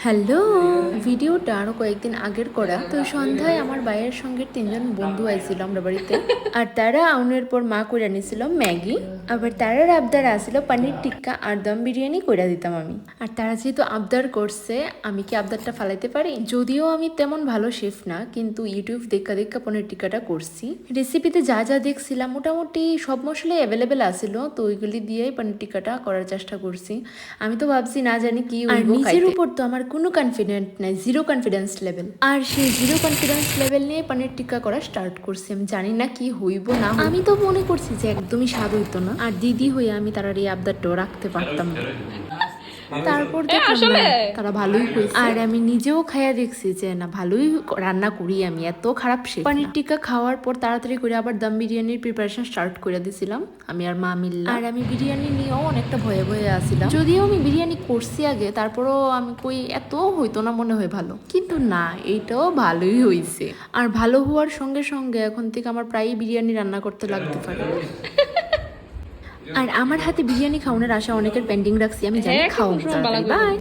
Hello, ভিডিওটা আরো কয়েকদিন আগের করা। তো সন্ধ্যায় আমার ভাইয়ের সঙ্গে 3জন বন্ধু আইছিল আমরা বাড়িতে। আর তারা আউনের পর মা কইরা নিছিল ম্যাগি। আবার তারার আবদার আসিল পনির টিক্কা আর দম বিরিয়ানি কইরা দিতাম আমি। আর তারা যেহেতু আবদার করছে, আমি কি আবদারটা ফালাইতে পারি? যদিও আমি তেমন ভালো শেফ না, কিন্তু ইউটিউব দেখা দেখা পনির টিক্কাটা করছি। রেসিপিতে যা যা দেখছিলাম মোটামুটি সব মশলাই অ্যাভেলেবেল আসিল, তো ওইগুলি দিয়েই পনির টিক্কাটা করার চেষ্টা করছি। আমি তো ভাবছি না জানি কি হইব। নিজের উপর তো আমার কোনো কনফিডেন্ট নাই, জিরো কনফিডেন্স লেভেল। আর সেই জিরো কনফিডেন্স লেভেল নিয়ে পনির টিক্কা করা স্টার্ট করছি। আমি জানি না কি হইব না। আমি তো মনে করছি যে একদমই স্বাদ হইতো না, আর দিদি হয়ে আমি তার এই আবদারটাও রাখতে পারতাম না। তারপর দেখলাম না, তারা ভালোই হয়েছে। আর আমি নিজেও খাইয়া দেখছি যে না, ভালোই রান্না করি আমি, এত খারাপ শেফ না। পনির টিক্কা খাওয়ার পর তাড়াতাড়ি করে আবার দম বিরিয়ানির প্রিপারেশন স্টার্ট করে দিয়েছিলাম আমি আর মা মিল্লা। আর আমি বিরিয়ানি নিয়েও অনেকটা ভয়ে ভয়ে আসছিলাম, যদিও আমি বিরিয়ানি করছি আগে, তারপরও আমি কই এত হইতো না মনে হয় ভালো, কিন্তু না, এইটাও ভালোই হয়েছে। আর ভালো হওয়ার সঙ্গে সঙ্গে এখন থেকে আমার প্রায়ই বিরিয়ানি রান্না করতে লাগতে পারে। আর আমার হাতে বিরিয়ানি খাওয়ানোর আশা অনেকের পেন্ডিং রাখছি, আমি জানি খাওয়াবো। বাই।